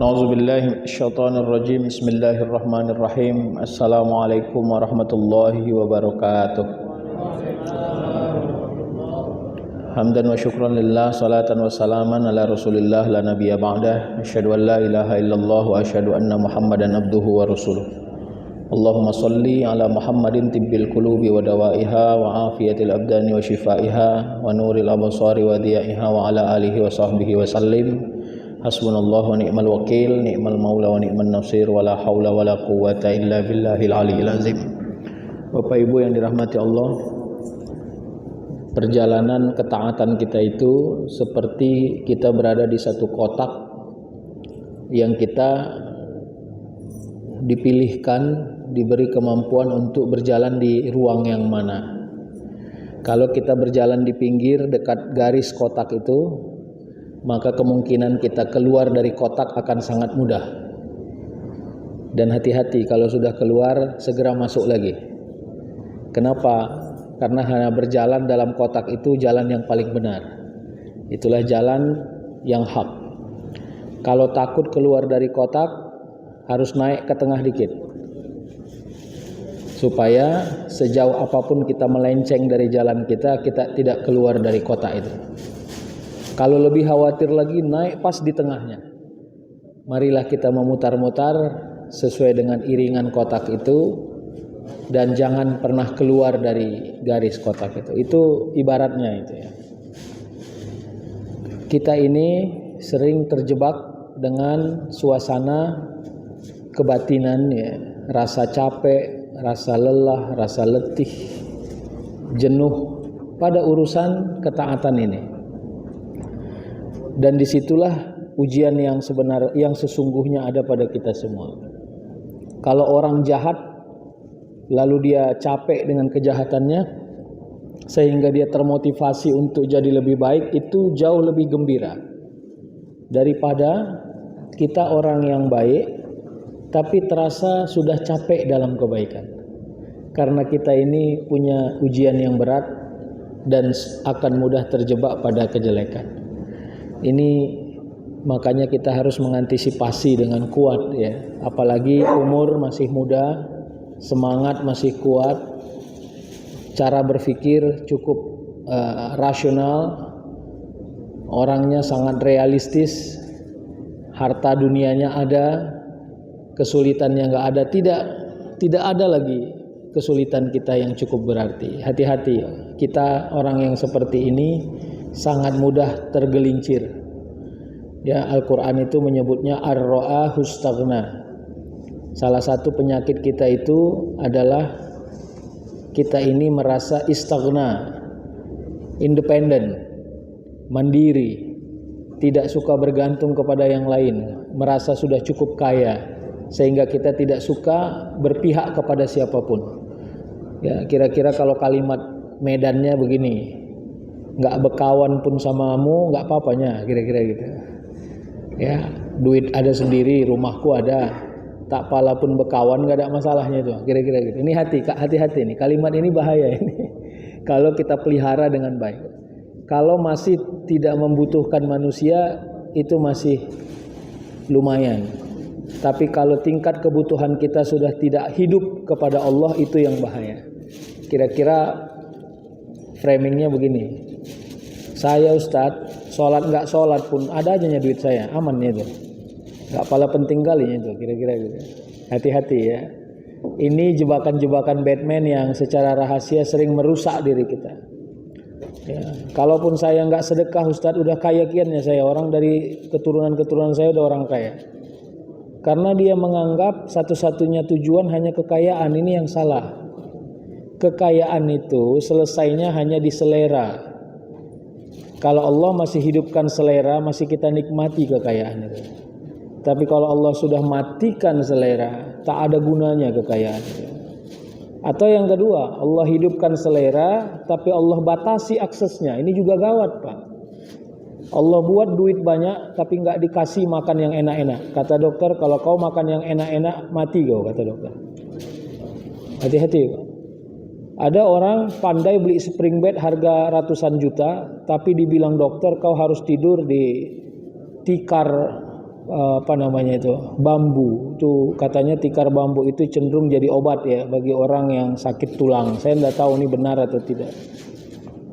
A'udzubillahi minasyaitonirrajim. Bismillahirrahmanirrahim. Assalamualaikum warahmatullahi wabarakatuh. Hamdan wa syukran lillah, salatan wa salaman ala Rasulillah la nabiyya ba'dah. Asyhadu an la ilaha illallah wa asyhadu anna Muhammadan abduhu wa rasuluh. Allahumma salli ala Muhammadin tibbil qulubi wa dawaiha wa afiyatil abdani wa shifaiha wa nuril absari wa diyaiha wa ala alihi wa sahbihi wa sallim. Hasbunallahu wa ni'mal wakil, ni'mal maula wa ni'man nasir, wa la haula wa la quwwata illa billahil aliyyil azim. Bapak Ibu yang dirahmati Allah, perjalanan ketaatan kita itu seperti kita berada di satu kotak yang kita dipilihkan, diberi kemampuan untuk berjalan di ruang yang mana. Kalau kita berjalan di pinggir dekat garis kotak itu, maka kemungkinan kita keluar dari kotak akan sangat mudah. Dan hati-hati kalau sudah keluar, segera masuk lagi. Kenapa? Karena hanya berjalan dalam kotak itu jalan yang paling benar. Itulah jalan yang hak. Kalau takut keluar dari kotak, harus naik ke tengah dikit, supaya sejauh apapun kita melenceng dari jalan kita tidak keluar dari kotak itu. Kalau lebih khawatir lagi, naik pas di tengahnya. Marilah kita memutar-mutar sesuai dengan iringan kotak itu, dan jangan pernah keluar dari garis kotak itu. Itu ibaratnya itu ya. Kita ini sering terjebak dengan suasana kebatinan ya, rasa capek, rasa lelah, rasa letih, jenuh pada urusan ketaatan ini. Dan disitulah ujian yang sesungguhnya ada pada kita semua. Kalau orang jahat lalu dia capek dengan kejahatannya sehingga dia termotivasi untuk jadi lebih baik, itu jauh lebih gembira daripada kita orang yang baik tapi terasa sudah capek dalam kebaikan. Karena kita ini punya ujian yang berat dan akan mudah terjebak pada kejelekan. Ini makanya kita harus mengantisipasi dengan kuat ya. Apalagi umur masih muda, semangat masih kuat, cara berpikir cukup rasional, orangnya sangat realistis, harta dunianya ada, kesulitan yang enggak ada, tidak ada lagi kesulitan kita yang cukup berarti. Hati-hati, kita orang yang seperti ini sangat mudah tergelincir. Ya, Al-Qur'an itu menyebutnya ar-ra'ah hustaghna. Salah satu penyakit kita itu adalah kita ini merasa istaghna, independen, mandiri, tidak suka bergantung kepada yang lain, merasa sudah cukup kaya sehingga kita tidak suka berpihak kepada siapapun. Ya, kira-kira kalau kalimat medannya begini, nggak berkawan pun samamu nggak apa-apanya, kira-kira gitu ya. Duit ada sendiri, rumahku ada, tak pala pun berkawan nggak ada masalahnya itu, kira-kira gitu. Ini hati-hati nih, kalimat ini bahaya ini kalau kita pelihara dengan baik. Kalau masih tidak membutuhkan manusia itu masih lumayan, tapi kalau tingkat kebutuhan kita sudah tidak hidup kepada Allah, itu yang bahaya. Kira-kira framingnya begini, saya Ustadz sholat nggak sholat pun ada aja duit saya, aman ya itu, nggak pala penting kali itu, kira-kira gitu. Hati-hati ya, ini jebakan-jebakan Batman yang secara rahasia sering merusak diri kita ya. Kalaupun saya nggak sedekah Ustadz, udah kaya kiannya saya, orang dari keturunan saya udah orang kaya. Karena dia menganggap satu-satunya tujuan hanya kekayaan. Ini yang salah. Kekayaan itu selesainya hanya di selera. Kalau Allah masih hidupkan selera, masih kita nikmati kekayaan itu. Tapi kalau Allah sudah matikan selera, tak ada gunanya kekayaan itu. Atau yang kedua, Allah hidupkan selera, tapi Allah batasi aksesnya. Ini juga gawat, Pak. Allah buat duit banyak, tapi nggak dikasih makan yang enak-enak. Kata dokter, kalau kau makan yang enak-enak, mati kau, kata dokter. Hati-hati, Pak. Ada orang pandai beli spring bed harga ratusan juta, tapi dibilang dokter kau harus tidur di tikar apa namanya itu, bambu. Itu katanya tikar bambu itu cenderung jadi obat ya bagi orang yang sakit tulang. Saya tidak tahu ini benar atau tidak.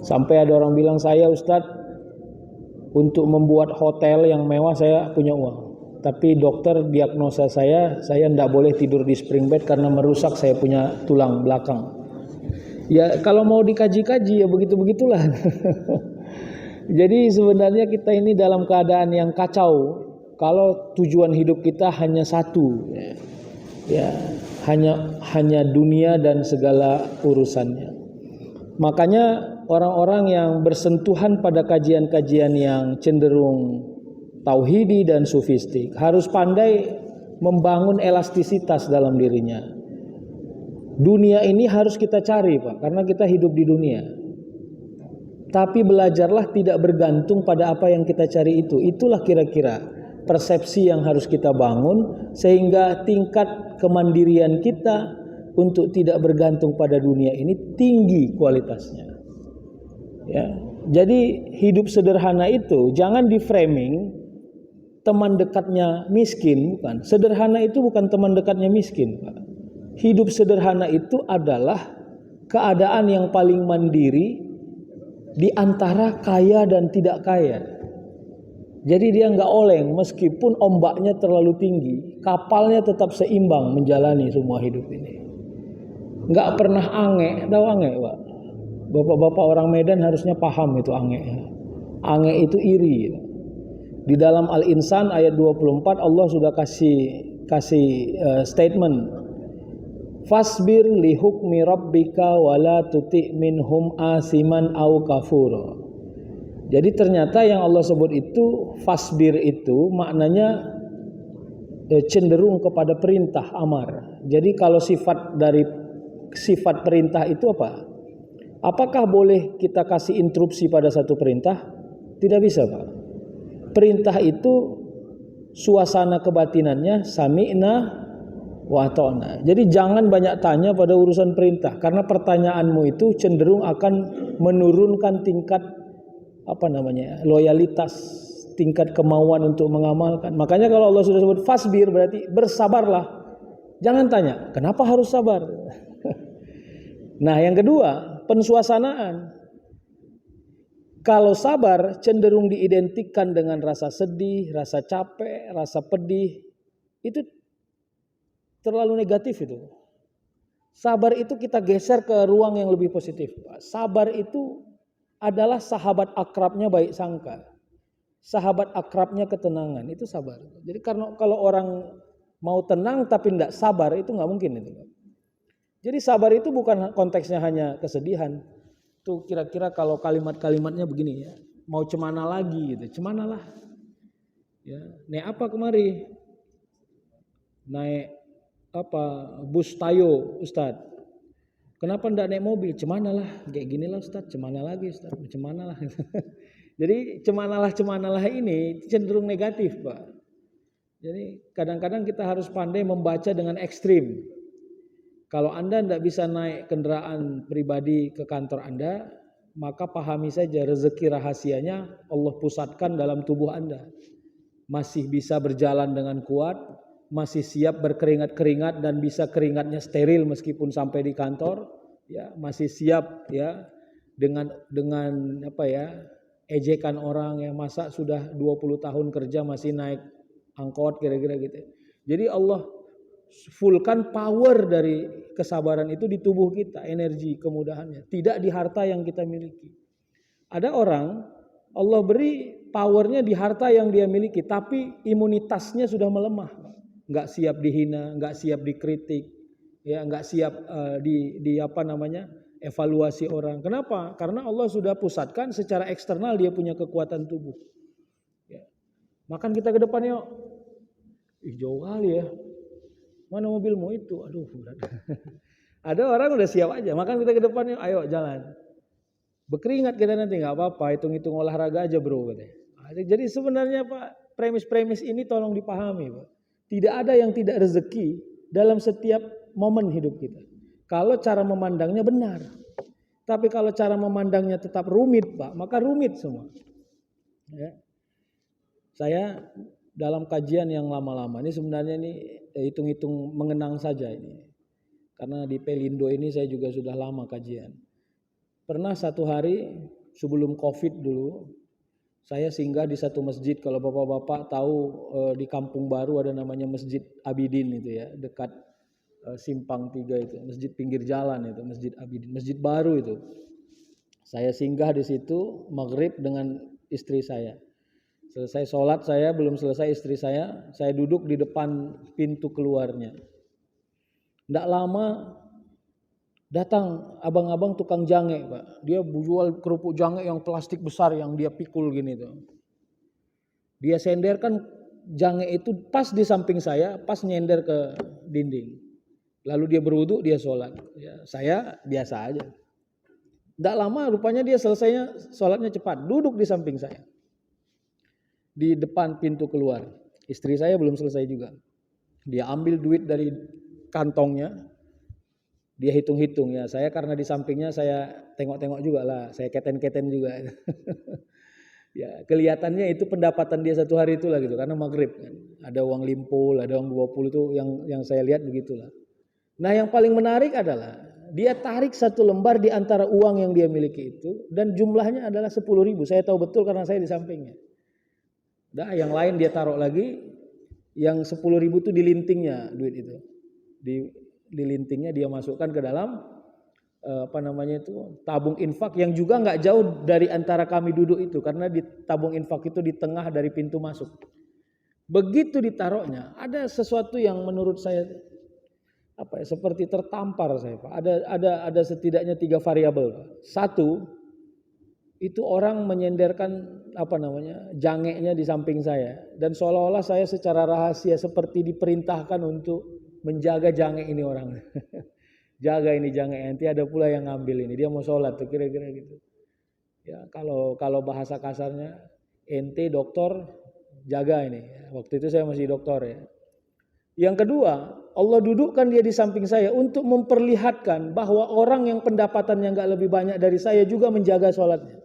Sampai ada orang bilang, saya Ustadz, untuk membuat hotel yang mewah saya punya uang. Tapi dokter diagnosa saya tidak boleh tidur di spring bed karena merusak saya punya tulang belakang. Ya kalau mau dikaji-kaji ya begitu-begitulah. Jadi sebenarnya kita ini dalam keadaan yang kacau. Kalau tujuan hidup kita hanya satu, ya hanya dunia dan segala urusannya. Makanya orang-orang yang bersentuhan pada kajian-kajian yang cenderung tauhidi dan sufistik harus pandai membangun elastisitas dalam dirinya. Dunia ini harus kita cari, Pak, karena kita hidup di dunia. Tapi belajarlah tidak bergantung pada apa yang kita cari itu. Itulah kira-kira persepsi yang harus kita bangun sehingga tingkat kemandirian kita untuk tidak bergantung pada dunia ini tinggi kualitasnya. Ya. Jadi hidup sederhana itu jangan di-framing teman dekatnya miskin, bukan. Sederhana itu bukan teman dekatnya miskin, Pak. Hidup sederhana itu adalah keadaan yang paling mandiri di antara kaya dan tidak kaya. Jadi dia nggak oleng meskipun ombaknya terlalu tinggi, kapalnya tetap seimbang menjalani semua hidup ini. Nggak pernah ange, tahu ange, Pak? Bapak-bapak orang Medan harusnya paham itu ange. Ange itu iri. Di dalam Al-Insan ayat 24 Allah sudah kasih statement. Fasbir li hukmi rabbika wala tuti' minhum asiman au kafura. Jadi ternyata yang Allah sebut itu fasbir itu maknanya cenderung kepada perintah amar. Jadi kalau sifat perintah itu apa? Apakah boleh kita kasih interupsi pada satu perintah? Tidak bisa, Pak. Perintah itu suasana kebatinannya sami'na wa ta'na. Jadi jangan banyak tanya pada urusan perintah karena pertanyaanmu itu cenderung akan menurunkan tingkat loyalitas, tingkat kemauan untuk mengamalkan. Makanya kalau Allah sudah sebut fasbir berarti bersabarlah. Jangan tanya, kenapa harus sabar? Nah, yang kedua, pensuasanaan. Kalau sabar cenderung diidentikan dengan rasa sedih, rasa capek, rasa pedih. Itu terlalu negatif itu. Sabar itu kita geser ke ruang yang lebih positif. Sabar itu adalah sahabat akrabnya baik sangka. Sahabat akrabnya ketenangan, itu sabar. Jadi karena kalau orang mau tenang tapi tidak sabar itu nggak mungkin itu. Jadi sabar itu bukan konteksnya hanya kesedihan. Tuh kira-kira kalau kalimat-kalimatnya begini ya, mau cemana lagi gitu, cemanalah. Ya, naik apa kemari? Naik bus Tayo, Ustadz. Kenapa ndak naik mobil? Cemanalah, kayak ginilah Ustadz, cemana lagi Ustadz, cemanalah. Jadi cemanalah ini cenderung negatif, Pak. Jadi kadang-kadang kita harus pandai membaca dengan ekstrim. Kalau Anda tidak bisa naik kendaraan pribadi ke kantor Anda, maka pahami saja rezeki rahasianya Allah pusatkan dalam tubuh Anda. Masih bisa berjalan dengan kuat, masih siap berkeringat-keringat dan bisa keringatnya steril meskipun sampai di kantor, ya, masih siap ya dengan ejekan orang yang masa sudah 20 tahun kerja masih naik angkot kira-kira gitu. Jadi Allah fullkan power dari kesabaran itu di tubuh kita, energi, kemudahannya, tidak di harta yang kita miliki. Ada orang Allah beri powernya di harta yang dia miliki, tapi imunitasnya sudah melemah, nggak siap dihina, nggak siap dikritik, ya nggak siap evaluasi orang. Kenapa? Karena Allah sudah pusatkan secara eksternal dia punya kekuatan tubuh. Ya. Makan kita ke depan yuk. Jauh kali ya. Mana mobilmu itu? Aduh, berat. Ada orang udah siap aja. Makan kita ke depan yuk, ayo jalan. Berkeringat kita nanti nggak apa-apa, hitung-hitung olahraga aja bro. Jadi sebenarnya Pak, premis-premis ini tolong dipahami Pak. Tidak ada yang tidak rezeki dalam setiap momen hidup kita. Kalau cara memandangnya benar. Tapi kalau cara memandangnya tetap rumit Pak, maka rumit semua. Ya. Saya dalam kajian yang lama-lama. Ini sebenarnya ini hitung-hitung mengenang saja ini. Karena di Pelindo ini saya juga sudah lama kajian. Pernah satu hari sebelum Covid dulu, saya singgah di satu masjid. Kalau bapak-bapak tahu di Kampung Baru ada namanya Masjid Abidin itu ya, dekat Simpang 3 itu, masjid pinggir jalan itu, Masjid Abidin, masjid baru itu. Saya singgah di situ maghrib dengan istri saya. Selesai sholat saya, belum selesai istri saya duduk di depan pintu keluarnya. Tidak lama datang abang-abang tukang jange, Pak. Dia jual kerupuk jange yang plastik besar yang dia pikul gini tuh. Dia senderkan jange itu pas di samping saya, pas nyender ke dinding. Lalu dia berwudu, dia sholat. Ya, saya biasa aja. Tidak lama rupanya dia selesainya sholatnya cepat. Duduk di samping saya. Di depan pintu keluar. Istri saya belum selesai juga. Dia ambil duit dari kantongnya. Dia hitung-hitung ya. Saya karena di sampingnya saya tengok-tengok juga lah. Saya keten-keten juga. Ya, kelihatannya itu pendapatan dia satu hari itulah gitu. Karena maghrib kan. Ada uang limpul, ada uang 20 itu yang saya lihat begitulah. Nah yang paling menarik adalah dia tarik satu lembar di antara uang yang dia miliki itu dan jumlahnya adalah 10.000. Saya tahu betul karena saya di sampingnya. Nah yang lain dia taruh lagi, yang 10.000 itu dilintingnya duit itu. Dilintingnya dia masukkan ke dalam tabung infak yang juga nggak jauh dari antara kami duduk itu karena di tabung infak itu di tengah dari pintu masuk. Begitu ditaruhnya ada sesuatu yang menurut saya seperti tertampar saya, Pak. Ada setidaknya 3 variabel, Pak. Satu, itu orang menyenderkan jangeknya di samping saya dan seolah-olah saya secara rahasia seperti diperintahkan untuk menjaga jange ini orang. Jaga ini jange, nanti ada pula yang ngambil ini. Dia mau sholat tuh kira-kira gitu. Ya, kalau bahasa kasarnya ente dokter jaga ini. Waktu itu saya masih dokter ya. Yang kedua, Allah dudukkan dia di samping saya untuk memperlihatkan bahwa orang yang pendapatannya nggak lebih banyak dari saya juga menjaga sholatnya.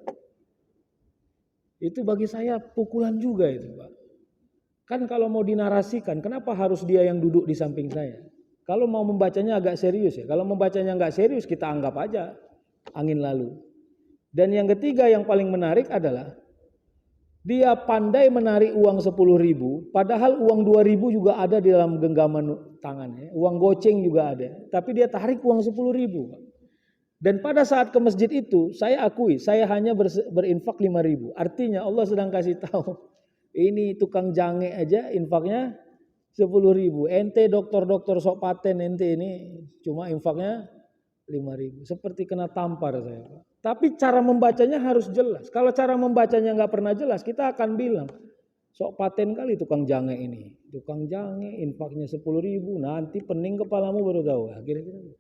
Itu bagi saya pukulan juga itu, Pak. Kan kalau mau dinarasikan, kenapa harus dia yang duduk di samping saya? Kalau mau membacanya agak serius ya. Kalau membacanya nggak serius, kita anggap aja angin lalu. Dan yang ketiga yang paling menarik adalah dia pandai menarik uang 10.000, padahal uang 2.000 juga ada di dalam genggaman tangannya. Uang goceng juga ada, tapi dia tarik uang 10.000. Dan pada saat ke masjid itu, saya akui, saya hanya berinfak 5.000. Artinya Allah sedang kasih tahu, ini tukang jange aja infaknya 10.000. Ente dokter-dokter sok paten ente ini cuma infaknya 5.000. Seperti kena tampar saya, Pak. Tapi cara membacanya harus jelas. Kalau cara membacanya nggak pernah jelas, kita akan bilang, sok paten kali tukang jange ini. Tukang jange infaknya 10.000, nanti pening kepalamu baru tahu. Kira-kira.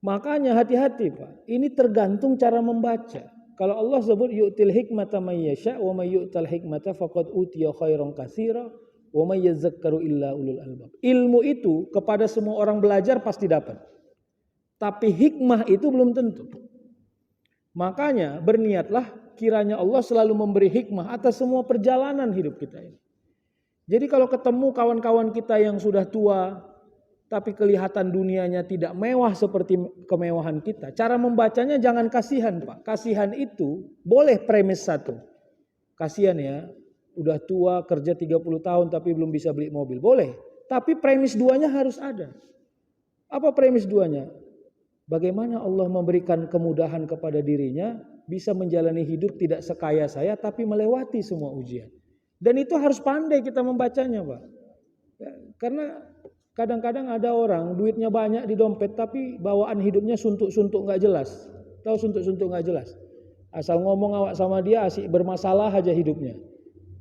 Makanya hati-hati, Pak. Ini tergantung cara membaca. Kalau Allah sebut yu'til hikmata may yasha wa may yu'tal hikmata faqad utiya khairan katsira wa may yadzakkaru illa ulul albab. Ilmu itu kepada semua orang belajar pasti dapat. Tapi hikmah itu belum tentu. Makanya berniatlah kiranya Allah selalu memberi hikmah atas semua perjalanan hidup kita ini. Jadi kalau ketemu kawan-kawan kita yang sudah tua, tapi kelihatan dunianya tidak mewah seperti kemewahan kita, cara membacanya jangan kasihan, Pak. Kasihan itu boleh premis satu. Kasihan ya, udah tua kerja 30 tahun tapi belum bisa beli mobil. Boleh. Tapi premis duanya harus ada. Apa premis duanya? Bagaimana Allah memberikan kemudahan kepada dirinya bisa menjalani hidup tidak sekaya saya tapi melewati semua ujian. Dan itu harus pandai kita membacanya, Pak. Ya, karena kadang-kadang ada orang duitnya banyak di dompet tapi bawaan hidupnya suntuk-suntuk nggak jelas. Tahu suntuk-suntuk nggak jelas? Asal ngomong awak sama dia asik bermasalah aja hidupnya.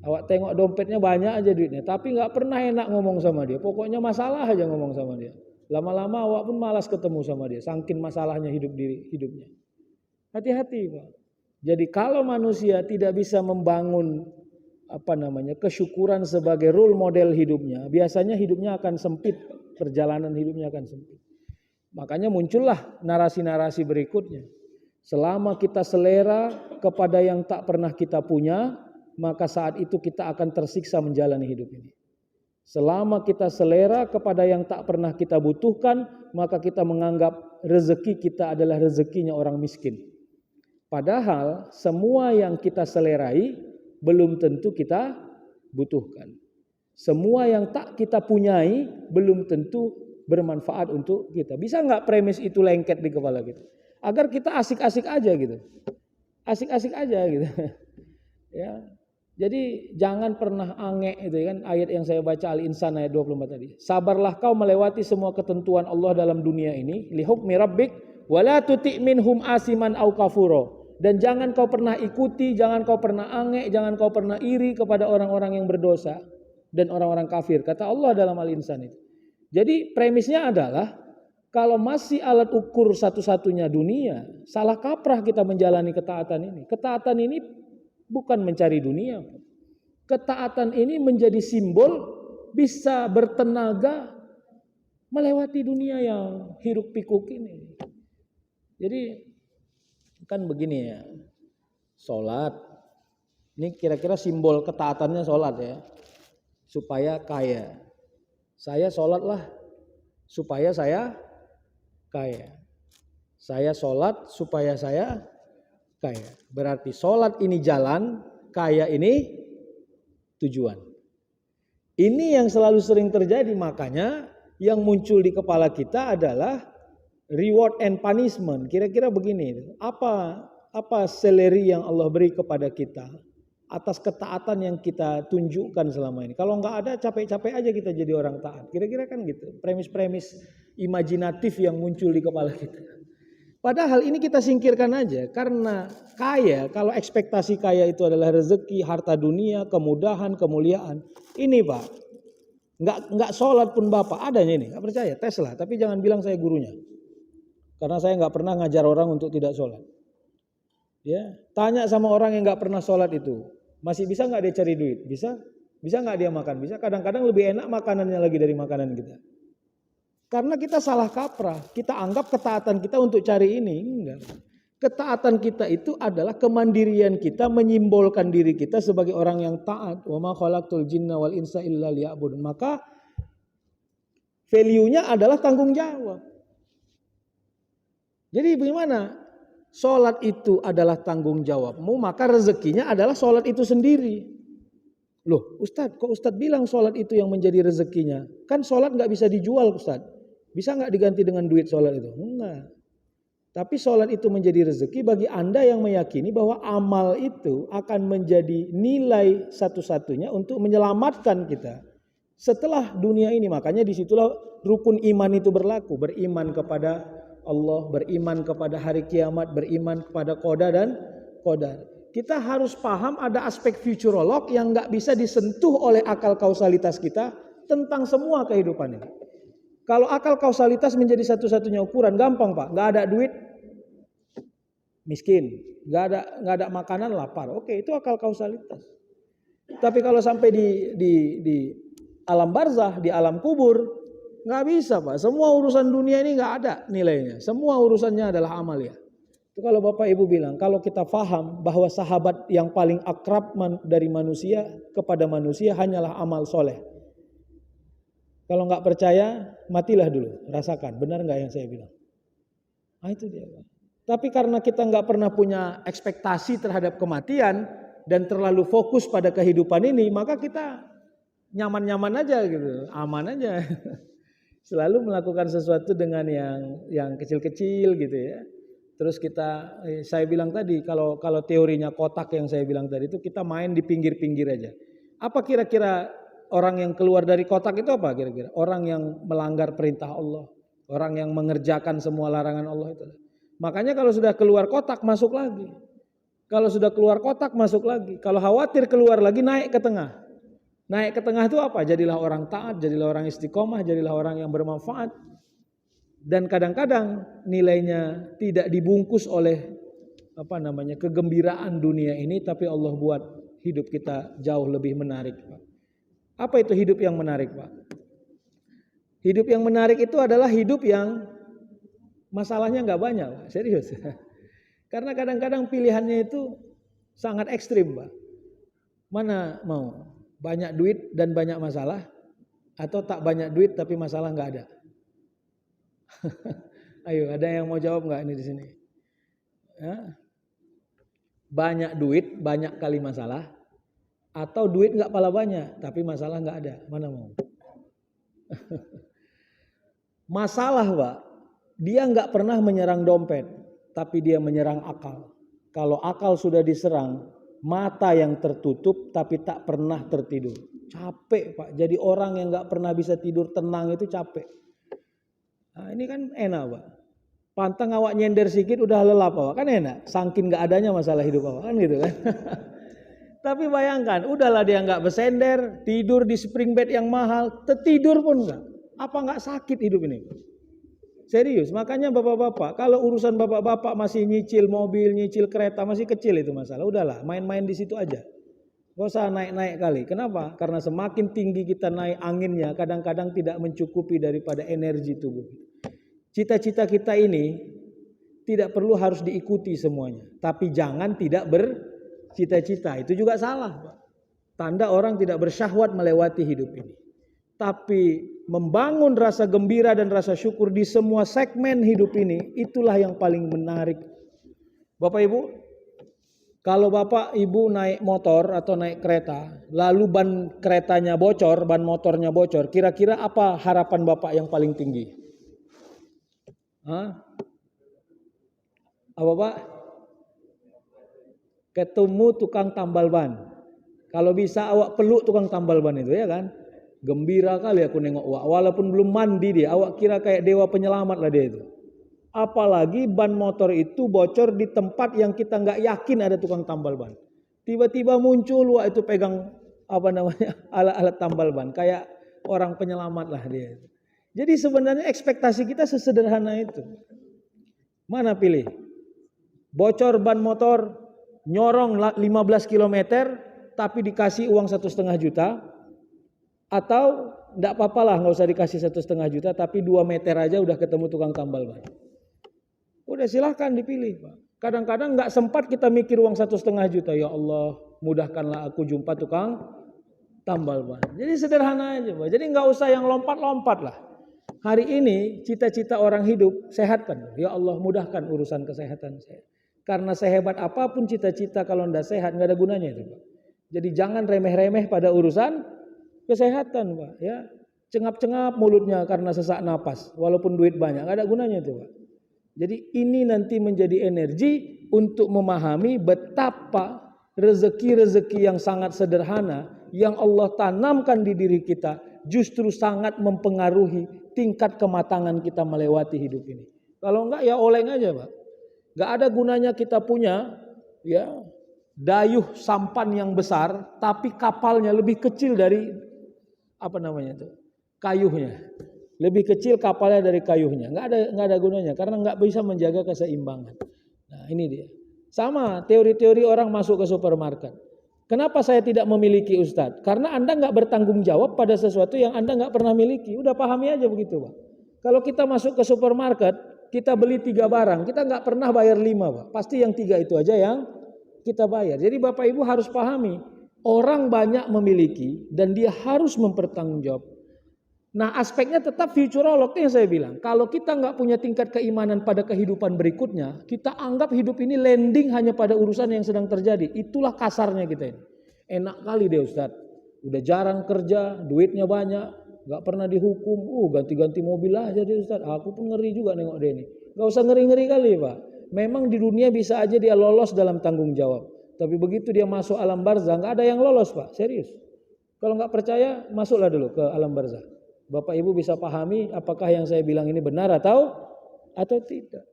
Awak tengok dompetnya banyak aja duitnya tapi nggak pernah enak ngomong sama dia. Pokoknya masalah aja ngomong sama dia. Lama-lama awak pun malas ketemu sama dia, saking masalahnya hidupnya. Hati-hati, Pak. Jadi kalau manusia tidak bisa membangun kesyukuran sebagai role model hidupnya, biasanya hidupnya akan sempit, perjalanan hidupnya akan sempit. Makanya muncullah narasi-narasi berikutnya. Selama kita selera kepada yang tak pernah kita punya, maka saat itu kita akan tersiksa menjalani hidup ini. Selama kita selera kepada yang tak pernah kita butuhkan, maka kita menganggap rezeki kita adalah rezekinya orang miskin. Padahal semua yang kita selerai belum tentu kita butuhkan. Semua yang tak kita punyai belum tentu bermanfaat untuk kita. Bisa nggak premis itu lengket di kepala kita? Agar kita asik-asik aja gitu. Asik-asik aja gitu. Ya. Jadi jangan pernah ange itu kan ayat yang saya baca Al-Insan ayat 24 tadi. Sabarlah kau melewati semua ketentuan Allah dalam dunia ini li hukmi rabbik wala tuti' minhum asiman au kafuro. Dan jangan kau pernah ikuti, jangan kau pernah ange, jangan kau pernah iri kepada orang-orang yang berdosa dan orang-orang kafir. Kata Allah dalam Al-Insan itu. Jadi premisnya adalah kalau masih alat ukur satu-satunya dunia, salah kaprah kita menjalani ketaatan ini. Ketaatan ini bukan mencari dunia. Ketaatan ini menjadi simbol bisa bertenaga melewati dunia yang hiruk pikuk ini. Jadi kan begini ya, sholat. Ini kira-kira simbol ketaatannya sholat ya. Supaya kaya. Saya sholatlah supaya saya kaya. Saya sholat supaya saya kaya. Berarti sholat ini jalan, kaya ini tujuan. Ini yang selalu sering terjadi, makanya yang muncul di kepala kita adalah reward and punishment. Kira-kira begini, apa salary yang Allah beri kepada kita atas ketaatan yang kita tunjukkan selama ini. Kalau nggak ada, capek-capek aja kita jadi orang taat. Kira-kira kan gitu, premis-premis imajinatif yang muncul di kepala kita. Padahal ini kita singkirkan aja, karena kaya, kalau ekspektasi kaya itu adalah rezeki, harta dunia, kemudahan, kemuliaan. Ini Pak, nggak sholat pun Bapak, adanya ini, nggak percaya, tes lah, tapi jangan bilang saya gurunya. Karena saya nggak pernah ngajar orang untuk tidak sholat. Ya, tanya sama orang yang nggak pernah sholat itu, masih bisa nggak dia cari duit? Bisa nggak dia makan? Bisa. Kadang-kadang lebih enak makanannya lagi dari makanan kita. Karena kita salah kaprah, kita anggap ketaatan kita untuk cari ini. Enggak. Ketaatan kita itu adalah kemandirian kita, menyimbolkan diri kita sebagai orang yang taat. Wa ma khalaqtul jinna wal insa illa liya'budun. Maka value-nya adalah tanggung jawab. Jadi bagaimana? Sholat itu adalah tanggung jawabmu, maka rezekinya adalah sholat itu sendiri. Loh Ustadz, kok Ustadz bilang sholat itu yang menjadi rezekinya? Kan sholat gak bisa dijual Ustadz. Bisa nggak diganti dengan duit sholat itu? Enggak. Tapi sholat itu menjadi rezeki bagi Anda yang meyakini bahwa amal itu akan menjadi nilai satu-satunya untuk menyelamatkan kita setelah dunia ini. Makanya disitulah rukun iman itu berlaku. Beriman kepada Allah, beriman kepada hari kiamat, beriman kepada qada dan qadar. Kita harus paham ada aspek futurolog yang nggak bisa disentuh oleh akal kausalitas kita tentang semua kehidupan ini. Kalau akal kausalitas menjadi satu-satunya ukuran, gampang Pak. Nggak ada duit, miskin. Nggak ada makanan, lapar. Oke, itu akal kausalitas. Tapi kalau sampai di alam barzah, di alam kubur, nggak bisa Pak. Semua urusan dunia ini nggak ada nilainya. Semua urusannya adalah amalia. Itu kalau Bapak Ibu bilang, kalau kita paham bahwa sahabat yang paling akrab dari manusia kepada manusia hanyalah amal soleh. Kalau nggak percaya, matilah dulu, rasakan, benar nggak yang saya bilang? Nah itu dia. Tapi karena kita nggak pernah punya ekspektasi terhadap kematian dan terlalu fokus pada kehidupan ini, maka kita nyaman-nyaman aja gitu, aman aja. Selalu melakukan sesuatu dengan yang kecil-kecil gitu ya. Terus saya bilang tadi, kalau teorinya kotak yang saya bilang tadi itu kita main di pinggir-pinggir aja. Apa kira-kira orang yang keluar dari kotak itu apa kira-kira? Orang yang melanggar perintah Allah. Orang yang mengerjakan semua larangan Allah itu. Makanya kalau sudah keluar kotak masuk lagi. Kalau sudah keluar kotak masuk lagi. Kalau khawatir keluar lagi naik ke tengah. Naik ke tengah itu apa? Jadilah orang taat, jadilah orang istiqomah, jadilah orang yang bermanfaat. Dan kadang-kadang nilainya tidak dibungkus oleh kegembiraan dunia ini, tapi Allah buat hidup kita jauh lebih menarik, Pak. Apa itu hidup yang menarik, Pak? Hidup yang menarik itu adalah hidup yang masalahnya nggak banyak, Pak. Serius. Karena kadang-kadang pilihannya itu sangat ekstrim, Pak. Mana mau? Banyak duit dan banyak masalah, atau tak banyak duit tapi masalah nggak ada? Ayo, ada yang mau jawab nggak ini di sini? Ya? Banyak duit, banyak kali masalah, atau duit nggak pala banyak tapi masalah nggak ada? Mana mau? Masalah, Pak, dia nggak pernah menyerang dompet, tapi dia menyerang akal. Kalau akal sudah diserang, mata yang tertutup tapi tak pernah tertidur. Capek, Pak. Jadi orang yang nggak pernah bisa tidur tenang itu capek. Nah, ini kan enak, Pak. Pantang awak nyender sedikit udah lelah, Pak. Kan enak. Saking nggak adanya masalah hidup, Pak. Kan gitu kan. Tapi bayangkan, udahlah dia nggak bersender, tidur di spring bed yang mahal, tertidur pun nggak. Apa nggak sakit hidup ini? Serius, makanya bapak-bapak, kalau urusan bapak-bapak masih nyicil mobil, nyicil kereta, masih kecil itu masalah. Udahlah, main-main di situ aja. Gak usah naik-naik kali. Kenapa? Karena semakin tinggi kita naik anginnya, kadang-kadang tidak mencukupi daripada energi tubuh. Cita-cita kita ini tidak perlu harus diikuti semuanya. Tapi jangan tidak bercita-cita. Itu juga salah, Pak. Tanda orang tidak bersyahwat melewati hidup ini. Tapi membangun rasa gembira dan rasa syukur di semua segmen hidup ini, itulah yang paling menarik. Bapak Ibu, kalau Bapak Ibu naik motor atau naik kereta, lalu ban keretanya bocor, ban motornya bocor, kira-kira apa harapan Bapak yang paling tinggi? Hah? Apa Pak? Ketemu tukang tambal ban. Kalau bisa awak peluk tukang tambal ban itu, ya kan? Gembira kali aku nengok awak, walaupun belum mandi dia, awak kira kayak dewa penyelamat lah dia itu. Apalagi ban motor itu bocor di tempat yang kita nggak yakin ada tukang tambal ban. Tiba-tiba muncul awak itu pegang alat-alat tambal ban, kayak orang penyelamat lah dia. Jadi sebenarnya ekspektasi kita sesederhana itu. Mana pilih? Bocor ban motor, nyorong 15 km, tapi dikasih uang 1,5 juta. Atau enggak apa-apalah, nggak usah dikasih 1,5 juta, tapi 2 meter aja udah ketemu tukang tambal ban. Udah silahkan dipilih, Pak. Kadang-kadang nggak sempat kita mikir uang 1,5 juta. Ya Allah, mudahkanlah aku jumpa tukang tambal ban. Jadi sederhana aja, Pak. Jadi nggak usah yang lompat-lompat lah. Hari ini cita-cita orang hidup sehatkan. Ya Allah, mudahkan urusan kesehatan saya. Karena sehebat apapun cita-cita kalau nggak sehat nggak ada gunanya itu, Pak. Jadi jangan remeh-remeh pada urusan kesehatan, Pak, ya. Cengap-cengap mulutnya karena sesak napas, walaupun duit banyak, nggak ada gunanya itu, Pak. Jadi ini nanti menjadi energi untuk memahami betapa rezeki-rezeki yang sangat sederhana yang Allah tanamkan di diri kita justru sangat mempengaruhi tingkat kematangan kita melewati hidup ini. Kalau enggak ya oleng aja, Pak. Nggak ada gunanya kita punya ya dayuh sampan yang besar, tapi kapalnya lebih kecil dari kayuhnya. Lebih kecil kapalnya dari kayuhnya. Nggak ada gunanya karena nggak bisa menjaga keseimbangan. Nah, ini dia. Sama teori-teori orang masuk ke supermarket. Kenapa saya tidak memiliki Ustadz? Karena Anda nggak bertanggung jawab pada sesuatu yang Anda nggak pernah miliki. Udah pahami aja begitu, Pak. Kalau kita masuk ke supermarket, kita beli 3 barang, kita nggak pernah bayar 5, Pak. Pasti yang 3 itu aja yang kita bayar. Jadi Bapak Ibu harus pahami, orang banyak memiliki dan dia harus mempertanggungjawab. Nah, aspeknya tetap futurolog yang saya bilang. Kalau kita nggak punya tingkat keimanan pada kehidupan berikutnya, kita anggap hidup ini landing hanya pada urusan yang sedang terjadi. Itulah kasarnya kita ini. Enak kali deh Ustadz. Udah jarang kerja, duitnya banyak, nggak pernah dihukum. Ganti-ganti mobil aja deh Ustadz. Aku pun ngeri juga nengok dia ini. Nggak usah ngeri-ngeri kali, Pak. Memang di dunia bisa aja dia lolos dalam tanggung jawab. Tapi begitu dia masuk alam barzah, nggak ada yang lolos, Pak. Serius. Kalau nggak percaya, masuklah dulu ke alam barzah. Bapak Ibu bisa pahami apakah yang saya bilang ini benar atau tidak.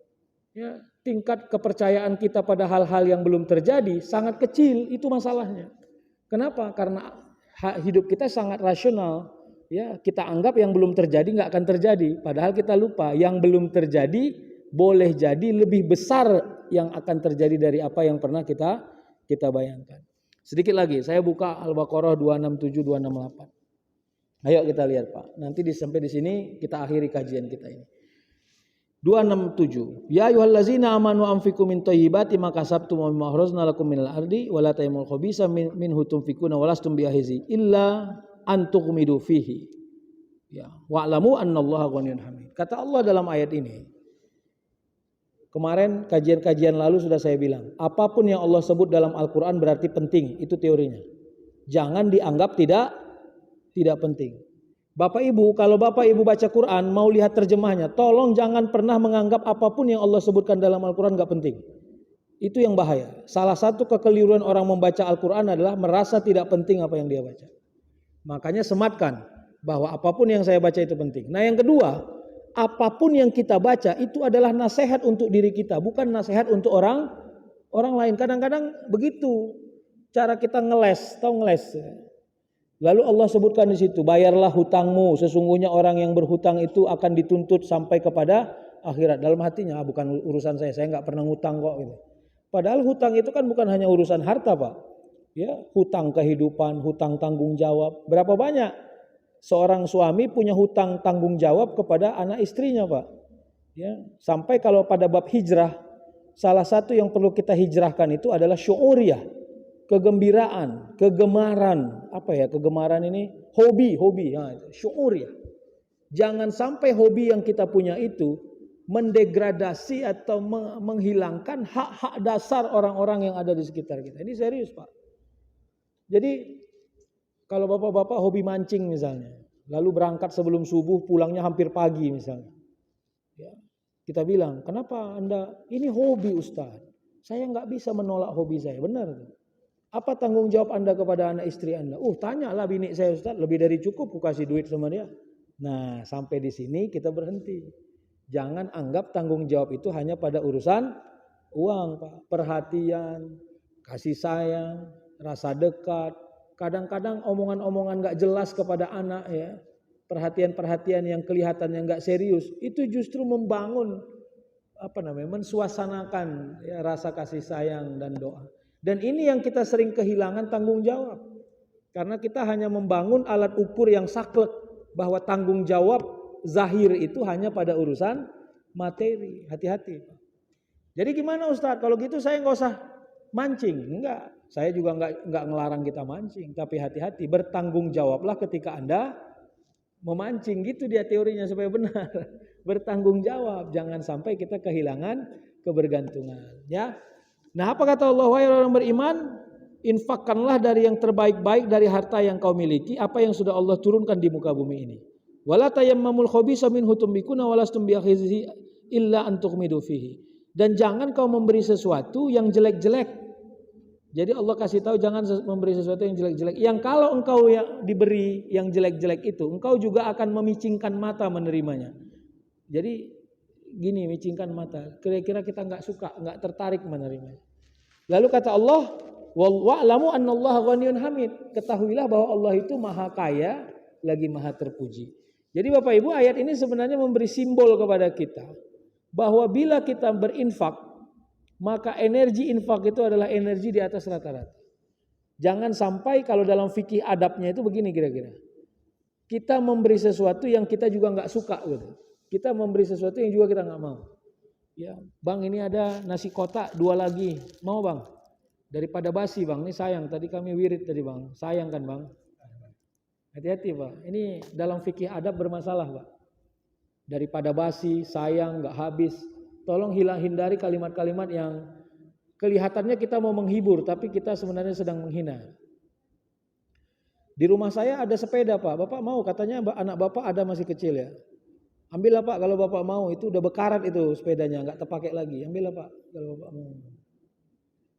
Ya, tingkat kepercayaan kita pada hal-hal yang belum terjadi sangat kecil, itu masalahnya. Kenapa? Karena hidup kita sangat rasional. Ya, kita anggap yang belum terjadi nggak akan terjadi. Padahal kita lupa yang belum terjadi boleh jadi lebih besar yang akan terjadi dari apa yang pernah kita bayangkan. Sedikit lagi, saya buka Al-Baqarah 267 268. Ayo kita lihat, Pak. Nanti sampai di sini kita akhiri kajian kita ini. 267. Ya ayyuhallazina amanu anfiqu min thayyibati ma kasabtum wa mimma akhrajna lakum minal ardi wa la tayammul khabisa minhu tunfiquna wa lastum biahizi illa an tughmidu fihi. Ya, wa'lamu annallaha ghaniyyun hamid. Kata Allah dalam ayat ini. Kemarin kajian-kajian lalu sudah saya bilang, apapun yang Allah sebut dalam Al-Qur'an berarti penting, itu teorinya. Jangan dianggap tidak penting. Bapak Ibu, kalau Bapak Ibu baca Quran mau lihat terjemahnya, tolong jangan pernah menganggap apapun yang Allah sebutkan dalam Al-Quran gak penting. Itu yang bahaya. Salah satu kekeliruan orang membaca Al-Quran adalah merasa tidak penting apa yang dia baca. Makanya sematkan bahwa apapun yang saya baca itu penting. Nah yang kedua, apapun yang kita baca itu adalah nasihat untuk diri kita, bukan nasihat untuk orang lain. Kadang-kadang begitu cara kita ngeles, tahu ngeles? Lalu Allah sebutkan di situ, bayarlah hutangmu. Sesungguhnya orang yang berhutang itu akan dituntut sampai kepada akhirat. Dalam hatinya, bukan urusan saya nggak pernah ngutang kok. Gitu. Padahal hutang itu kan bukan hanya urusan harta, Pak. Ya, hutang kehidupan, hutang tanggung jawab. Berapa banyak seorang suami punya hutang tanggung jawab kepada anak istrinya, Pak? Ya, sampai kalau pada bab hijrah, salah satu yang perlu kita hijrahkan itu adalah syu'uriyah. Kegembiraan, kegemaran, apa ya kegemaran ini? Hobi, nah, syuur ya. Jangan sampai hobi yang kita punya itu mendegradasi atau menghilangkan hak-hak dasar orang-orang yang ada di sekitar kita. Ini serius, Pak. Jadi kalau bapak-bapak hobi mancing misalnya, lalu berangkat sebelum subuh, pulangnya hampir pagi misalnya. Ya, kita bilang, kenapa Anda? Ini hobi Ustaz. Saya nggak bisa menolak hobi saya, benar. Apa tanggung jawab Anda kepada anak istri Anda? Tanyalah bini saya Ustaz, lebih dari cukup ku kasih duit sama dia. Nah, sampai di sini kita berhenti. Jangan anggap tanggung jawab itu hanya pada urusan uang, Pak. Perhatian, kasih sayang, rasa dekat. Kadang-kadang omongan-omongan gak jelas kepada anak ya. Perhatian-perhatian yang kelihatannya gak serius. Itu justru membangun, mensuasanakan ya, rasa kasih sayang dan doa. Dan ini yang kita sering kehilangan tanggung jawab. Karena kita hanya membangun alat ukur yang saklek. Bahwa tanggung jawab zahir itu hanya pada urusan materi. Hati-hati. Jadi gimana Ustaz? Kalau gitu saya nggak usah mancing. Enggak. Saya juga nggak ngelarang kita mancing. Tapi hati-hati. Bertanggung jawablah ketika Anda memancing. Gitu dia teorinya supaya benar. Bertanggung jawab. Jangan sampai kita kehilangan kebergantungan. Ya. Nah apa kata Allah, wahai orang beriman, infakkanlah dari yang terbaik-baik dari harta yang kau miliki, apa yang sudah Allah turunkan di muka bumi ini. Wala tayammamul khabisa minhu tumbikuna walastum biakhizihi illa an tughmidu fihi. Dan jangan kau memberi sesuatu yang jelek-jelek. Jadi Allah kasih tahu jangan memberi sesuatu yang jelek-jelek. Yang kalau engkau yang diberi yang jelek-jelek itu, engkau juga akan memicingkan mata menerimanya. Jadi gini, micingkan mata. Kira-kira kita nggak suka, nggak tertarik menerimanya. Lalu kata Allah, wa'lamu annallaha ghaniyyun hamid. Ketahuilah bahwa Allah itu maha kaya, lagi maha terpuji. Jadi Bapak Ibu, ayat ini sebenarnya memberi simbol kepada kita bahwa bila kita berinfak, maka energi infak itu adalah energi di atas rata-rata. Jangan sampai kalau dalam fikih adabnya itu begini kira-kira. Kita memberi sesuatu yang kita juga nggak suka gitu. Kita memberi sesuatu yang juga kita nggak mau. Ya, Bang ini ada nasi kotak 2 lagi, mau Bang? Daripada basi Bang, ini sayang. Tadi kami wirid tadi Bang, sayang kan Bang? Hati-hati Pak, ini dalam fikih adab bermasalah Pak. Daripada basi, sayang, nggak habis. Tolong hindari kalimat-kalimat yang kelihatannya kita mau menghibur, tapi kita sebenarnya sedang menghina. Di rumah saya ada sepeda Pak, Bapak mau? Katanya anak Bapak ada masih kecil ya. Ambillah Pak kalau Bapak mau, itu udah bekarat itu sepedanya, nggak terpakai lagi. Ambillah Pak kalau Bapak mau.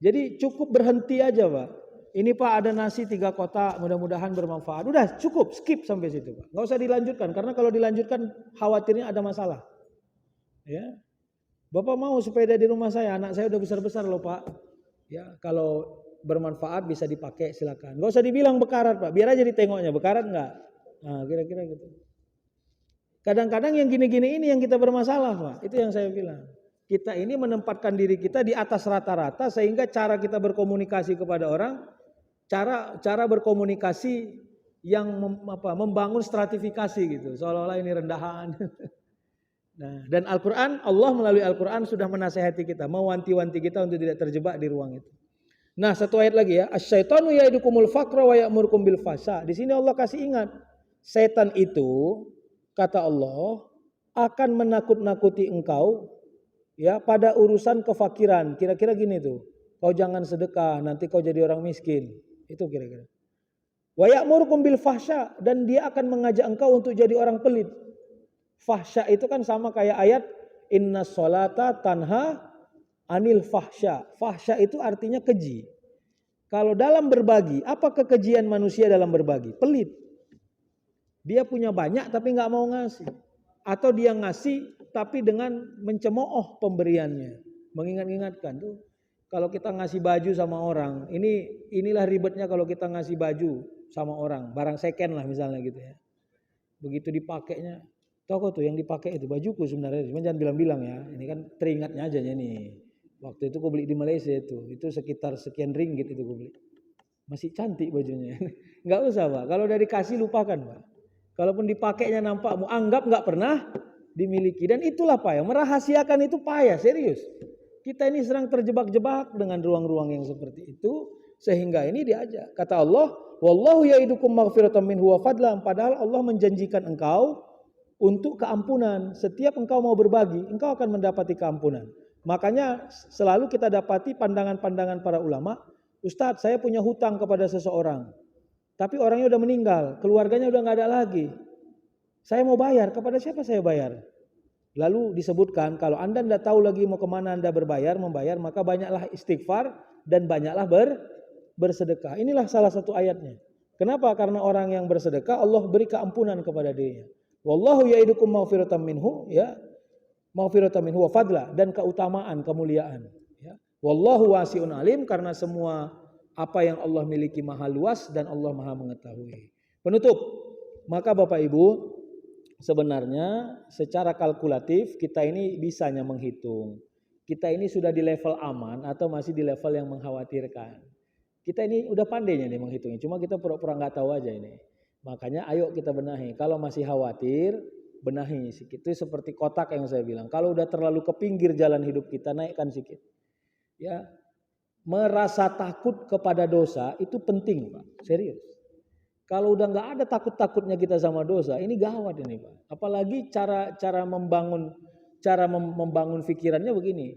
Jadi cukup berhenti aja Pak. Ini Pak ada nasi 3 kotak, mudah-mudahan bermanfaat. Udah cukup, skip sampai situ Pak. Nggak usah dilanjutkan, karena kalau dilanjutkan khawatirnya ada masalah. Ya, Bapak mau sepeda di rumah saya, anak saya udah besar-besar loh Pak. Ya, kalau bermanfaat bisa dipakai silakan. Nggak usah dibilang bekarat Pak, biar aja ditengoknya bekarat nggak. Nah kira-kira gitu. Kadang-kadang yang gini-gini ini yang kita bermasalah Pak. Itu yang saya bilang. Kita ini menempatkan diri kita di atas rata-rata sehingga cara kita berkomunikasi kepada orang, cara berkomunikasi yang membangun stratifikasi gitu. Seolah-olah ini rendahan. Nah, dan Al-Quran, Allah melalui Al-Quran sudah menasehati kita, mewanti-wanti kita untuk tidak terjebak di ruang itu. Nah, satu ayat lagi ya, asyaitanu ya'idukumul faqra wa ya'murukum bil fahsya. Di sini Allah kasih ingat, setan itu kata Allah akan menakut-nakuti engkau ya pada urusan kefakiran. Kira-kira gini tuh. Kau jangan sedekah, nanti kau jadi orang miskin. Itu kira-kira. Wa ya'murukum bil fahsya, dan dia akan mengajak engkau untuk jadi orang pelit. Fahsya itu kan sama kayak ayat inna sholata tanha anil fahsya. Fahsya itu artinya keji. Kalau dalam berbagi, apa kekejian manusia dalam berbagi? Pelit. Dia punya banyak tapi nggak mau ngasih. Atau dia ngasih tapi dengan mencemooh pemberiannya. Mengingat-ingatkan tuh. Kalau kita ngasih baju sama orang, inilah ribetnya kalau kita ngasih baju sama orang, barang second lah misalnya gitu ya. Begitu dipakainya, tau tuh yang dipakai itu bajuku sebenarnya, cuma jangan bilang-bilang ya. Ini kan teringatnya aja nih. Waktu itu gue beli di Malaysia itu sekitar sekian ringgit itu gue beli. Masih cantik bajunya. Nggak usah Pak, kalau udah dikasih lupakan Pak. Kalaupun dipakainya nampak, mau anggap nggak pernah dimiliki. Dan itulah Pak ya, merahasiakan itu payah, serius. Kita ini sedang terjebak-jebak dengan ruang-ruang yang seperti itu. Sehingga ini diajak. Kata Allah, wallahu ya'idukum maghfiratan minhu wa fadlan. Padahal Allah menjanjikan engkau untuk keampunan. Setiap engkau mau berbagi, engkau akan mendapati keampunan. Makanya selalu kita dapati pandangan-pandangan para ulama, Ustadz saya punya hutang kepada seseorang, tapi orangnya udah meninggal, keluarganya udah gak ada lagi. Saya mau bayar, kepada siapa saya bayar? Lalu disebutkan kalau anda tidak tahu lagi mau kemana anda membayar, maka banyaklah istighfar dan banyaklah bersedekah. Inilah salah satu ayatnya. Kenapa? Karena orang yang bersedekah Allah beri keampunan kepada dirinya. Wallahu ya'idukum maghfiratan minhu ya. Maghfiratan minhu wa fadla, dan keutamaan, kemuliaan ya. Wallahu wasi'un alim, karena semua apa yang Allah miliki maha luas dan Allah maha mengetahui. Penutup, maka Bapak Ibu, sebenarnya secara kalkulatif kita ini bisanya menghitung. Kita ini sudah di level aman atau masih di level yang mengkhawatirkan. Kita ini udah pandainya nih menghitungnya, cuma kita pura-pura nggak tahu aja ini. Makanya ayo kita benahi. Kalau masih khawatir, benahi sedikit. Itu seperti kotak yang saya bilang. Kalau udah terlalu ke pinggir jalan hidup kita, naikkan sedikit. Ya, merasa takut kepada dosa itu penting, Pak. Serius. Kalau udah nggak ada takut-takutnya kita sama dosa, ini gawat ini, Pak. Apalagi cara membangun pikirannya begini.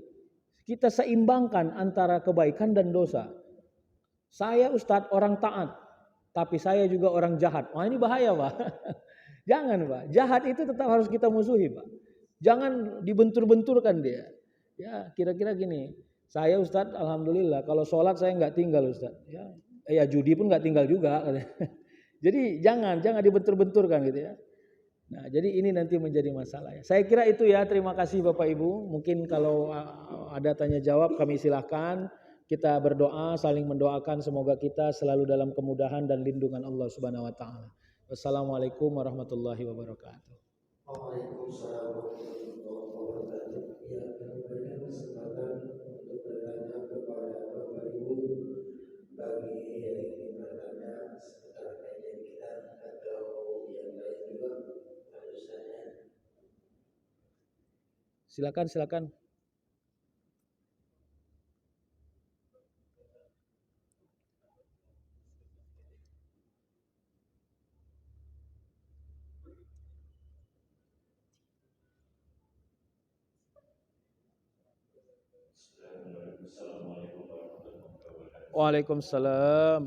Kita seimbangkan antara kebaikan dan dosa. Saya Ustadz orang taat, tapi saya juga orang jahat. Wah, ini bahaya, Pak. Jangan Pak, jahat itu tetap harus kita musuhi Pak. Jangan dibentur-benturkan dia. Ya kira-kira gini, saya Ustadz alhamdulillah kalau sholat saya nggak tinggal Ustadz. Ya judi pun nggak tinggal juga. Jadi jangan dibentur-benturkan gitu ya. Nah jadi ini nanti menjadi masalah ya. Saya kira itu ya, terima kasih Bapak Ibu. Mungkin kalau ada tanya jawab kami silahkan. Kita berdoa, saling mendoakan semoga kita selalu dalam kemudahan dan lindungan Allah Subhanahu wa taala. Wassalamualaikum warahmatullahi wabarakatuh. Waalaikumsalam warahmatullahi wabarakatuh. Ya, kami berikan kesempatan untuk bertanya kepada Bapak Ibu bagi yang ingin bertanya seputar kajian kita atau yang lain juga harus tanya. Silakan. Assalamualaikum warahmatullahi wabarakatuh. Waalaikumsalam.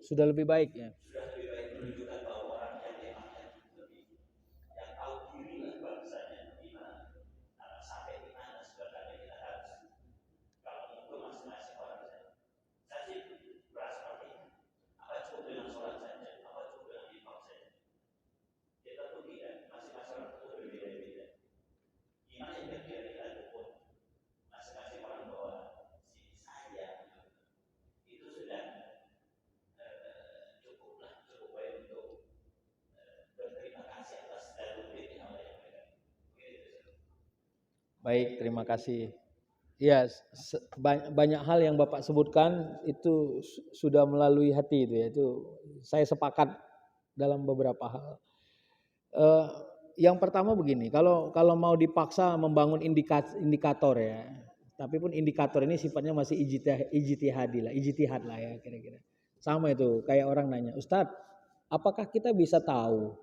sudah lebih baik ya. Sudah lebih baik menunjukkan bahwa orang yang memangnya lebih yang tahu diri lah bahasanya gimana, sampai di mana sebenarnya kita harus kalau itu masing-masing orang saya sih berasa seperti itu. Apa cukup dengan sholat saja, apa cukup dengan imam saja. Kita tuh tidak, masing-masing orang itu berbeda-beda. Gimana yang kira-kira kita ukur masing-masing orang bahwa si saya itu sudah cukup baik untuk berterima kasih atas darullah yang Allah yang berikan. Baik, terima kasih. Ya, banyak hal yang Bapak sebutkan itu sudah melalui hati itu ya. Itu saya sepakat dalam beberapa hal. Yang pertama begini, kalau mau dipaksa membangun indikator ya, tapi pun indikator ini sifatnya masih ijtihad lah ya kira-kira. Sama itu, kayak orang nanya, Ustadz, apakah kita bisa tahu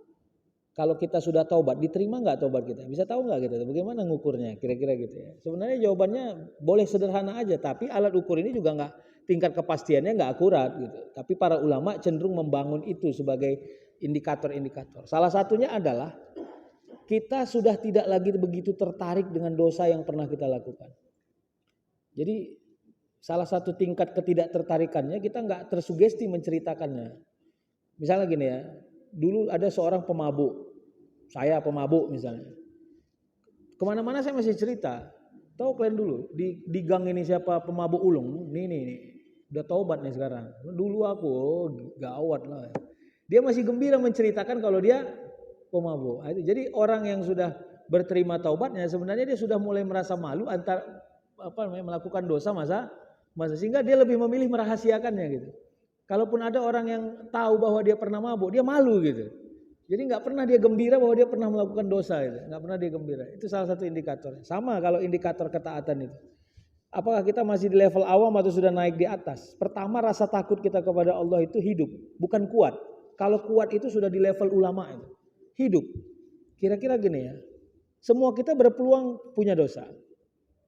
kalau kita sudah taubat, diterima nggak taubat kita? Bisa tahu nggak gitu? Bagaimana ngukurnya? Kira-kira gitu ya. Sebenarnya jawabannya boleh sederhana aja, tapi alat ukur ini juga nggak, tingkat kepastiannya nggak akurat gitu. Tapi para ulama cenderung membangun itu sebagai indikator-indikator. Salah satunya adalah kita sudah tidak lagi begitu tertarik dengan dosa yang pernah kita lakukan. Jadi salah satu tingkat ketidaktertarikannya kita nggak tersugesti menceritakannya. Misalnya gini ya, dulu ada seorang pemabuk, saya pemabuk misalnya. Kemana-mana saya masih cerita. Tahu kalian dulu di gang ini siapa pemabuk ulung? Nih, udah taubat nih sekarang. Dulu aku gawat lah. Dia masih gembira menceritakan kalau dia pemabuk. Jadi orang yang sudah berterima taubatnya sebenarnya dia sudah mulai merasa malu melakukan dosa masa sehingga dia lebih memilih merahasiakannya gitu. Kalaupun ada orang yang tahu bahwa dia pernah mabuk, dia malu gitu. Jadi nggak pernah dia gembira bahwa dia pernah melakukan dosa itu, nggak pernah dia gembira. Itu salah satu indikator. Sama kalau indikator ketaatan itu. Apakah kita masih di level awam atau sudah naik di atas? Pertama, rasa takut kita kepada Allah itu hidup, bukan kuat. Kalau kuat itu sudah di level ulama itu. Hidup. Kira-kira gini ya. Semua kita berpeluang punya dosa.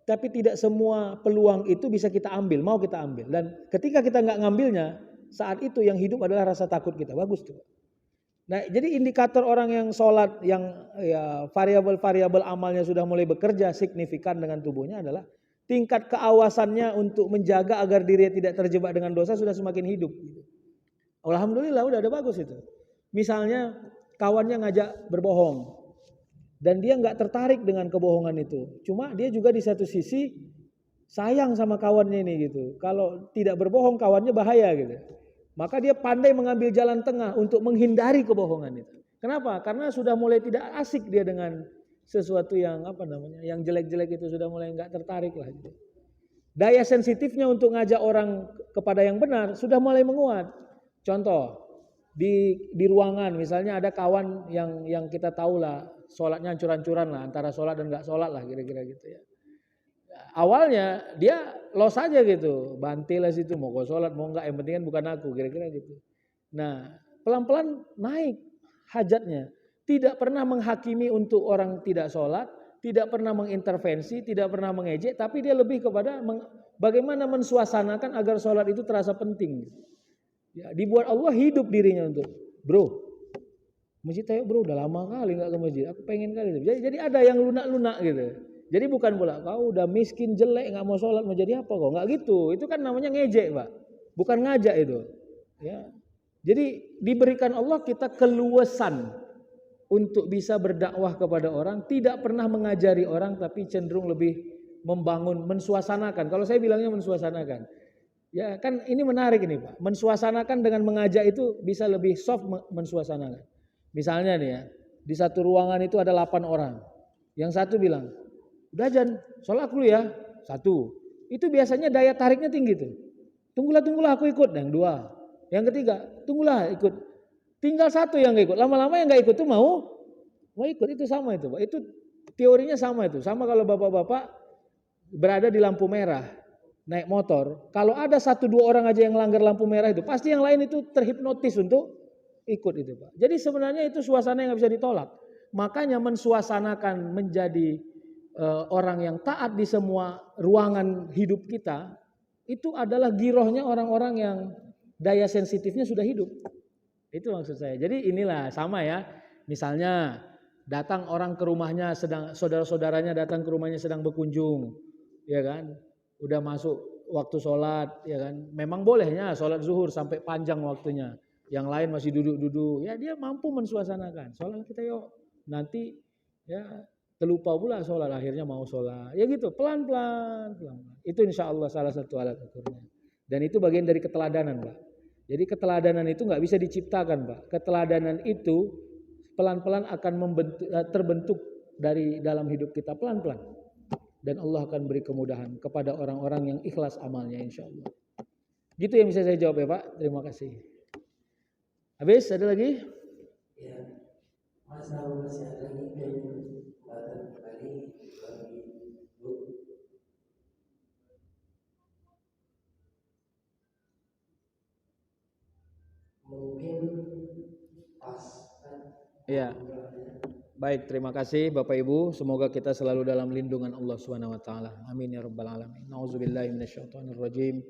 Tapi tidak semua peluang itu bisa kita ambil, mau kita ambil. Dan ketika kita nggak ngambilnya, saat itu yang hidup adalah rasa takut kita. Bagus tuh. Nah, jadi indikator orang yang sholat, yang ya, variabel-variabel amalnya sudah mulai bekerja signifikan dengan tubuhnya adalah tingkat keawasannya untuk menjaga agar dirinya tidak terjebak dengan dosa sudah semakin hidup. Alhamdulillah udah ada bagus itu. Misalnya kawannya ngajak berbohong dan dia nggak tertarik dengan kebohongan itu. Cuma dia juga di satu sisi sayang sama kawannya ini gitu. Kalau tidak berbohong kawannya bahaya gitu. Maka dia pandai mengambil jalan tengah untuk menghindari kebohongan itu. Kenapa? Karena sudah mulai tidak asik dia dengan sesuatu yang yang jelek-jelek itu, sudah mulai nggak tertarik lah gitu. Daya sensitifnya untuk ngajak orang kepada yang benar sudah mulai menguat. Contoh, di ruangan misalnya ada kawan yang kita tahu lah sholatnya hancur-hancuran lah, antara sholat dan nggak sholat lah kira-kira gitu ya. Awalnya dia los aja gitu, bantil lah situ, mau kau sholat mau enggak, yang penting kan bukan aku, kira-kira gitu. Nah, pelan-pelan naik hajatnya. Tidak pernah menghakimi untuk orang tidak sholat, tidak pernah mengintervensi, tidak pernah mengejek, tapi dia lebih kepada bagaimana mensuasanakan agar sholat itu terasa penting. Ya, dibuat Allah hidup dirinya untuk, bro, masjid ayo bro, udah lama kali nggak ke masjid, aku pengen kali. Jadi ada yang lunak-lunak gitu. Jadi bukan pula kau udah miskin jelek nggak mau sholat mau jadi apa kok, nggak gitu. Itu kan namanya ngejek Pak, bukan ngajak itu. Ya. Jadi diberikan Allah kita keluasan untuk bisa berdakwah kepada orang, tidak pernah mengajari orang tapi cenderung lebih membangun, mensuasanakan. Kalau saya bilangnya mensuasanakan. Ya kan ini menarik ini Pak. Mensuasanakan dengan mengajak itu bisa lebih soft mensuasanakan. Misalnya nih ya, di satu ruangan itu ada 8 orang. Yang satu bilang, udah Jan, sholat dulu ya. Satu. Itu biasanya daya tariknya tinggi tuh. Tunggulah aku ikut. Yang dua. Yang ketiga, tunggulah ikut. Tinggal satu yang gak ikut. Lama-lama yang gak ikut tuh mau ikut. Itu sama itu Pak. Itu teorinya sama itu. Sama kalau bapak-bapak berada di lampu merah, naik motor. Kalau ada 1-2 orang aja yang langgar lampu merah itu, pasti yang lain itu terhipnotis untuk ikut itu Pak. Jadi sebenarnya itu suasana yang gak bisa ditolak. Makanya mensuasanakan menjadi orang yang taat di semua ruangan hidup kita, itu adalah girohnya orang-orang yang daya sensitifnya sudah hidup. Itu maksud saya. Jadi inilah sama ya. Misalnya datang orang ke rumahnya, sedang saudara-saudaranya datang ke rumahnya sedang berkunjung, ya kan? Udah masuk waktu sholat, ya kan? Memang bolehnya sholat zuhur sampai panjang waktunya. Yang lain masih duduk-duduk, ya dia mampu mensuasanakan. Sholat kita yuk. Nanti ya terlupa pula sholat, akhirnya mau sholat. Ya gitu, pelan-pelan. Itu insya Allah salah satu alat ukurnya. Dan itu bagian dari keteladanan, Pak. Jadi keteladanan itu nggak bisa diciptakan, Pak. Keteladanan itu pelan-pelan akan terbentuk dari dalam hidup kita pelan-pelan. Dan Allah akan beri kemudahan kepada orang-orang yang ikhlas amalnya insya Allah. Gitu yang bisa saya jawab ya Pak. Terima kasih. Habis ada lagi? Ya, Mas tahu masih ada lagi kesempatan kembali bagi Bu. Mungkin pas kan? Iya. Baik, terima kasih Bapak Ibu. Semoga kita selalu dalam lindungan Allah Subhanahu wa taala. Amin ya rabbal alamin. Nauzubillahi minasyaitonir rajim.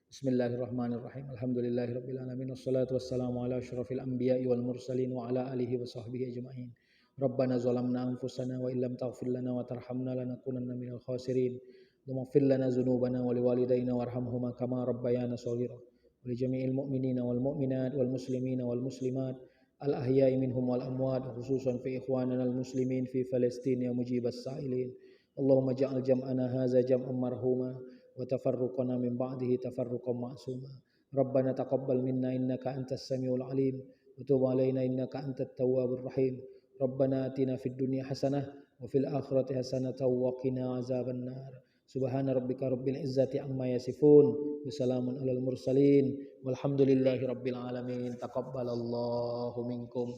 Bismillahirrahmanirrahim. Alhamdulillahirabbil alamin wassalatu wassalamu ala asyrafil anbiya'i wal mursalin wa ala alihi wa sahbihi ajmain. Rabbana zalamna anfusana wa illam taghfir lana wa tarhamna lanakunanna minal khasirin. Waghfir lana dzunubana wa liwalidayna warhamhuma kama rabbayana shaghira. Wa li jami'il mu'minina wal mu'minat wal muslimina wal muslimat al ahya'i minhum wal amwat khususan fi ikhwanina al muslimin fi Palestin ya mujibas sa'ilin. Allahumma ja'al jam'ana hadza jam'an marhuma wa tafarruqana min ba'dihi tafarruqan ma'suma. Rabbana taqabbal minna innaka antas samiul alim wa tub alaina innaka antat tawwabur rahim. Rabbana atina fid dunya hasanah wa fil akhirati hasanatan wa qina azaban nar. Subhana rabbika rabbil izzati amma yasifun wa salamun alal mursalin walhamdulillahi rabbil alamin. Taqabbalallahu minkum.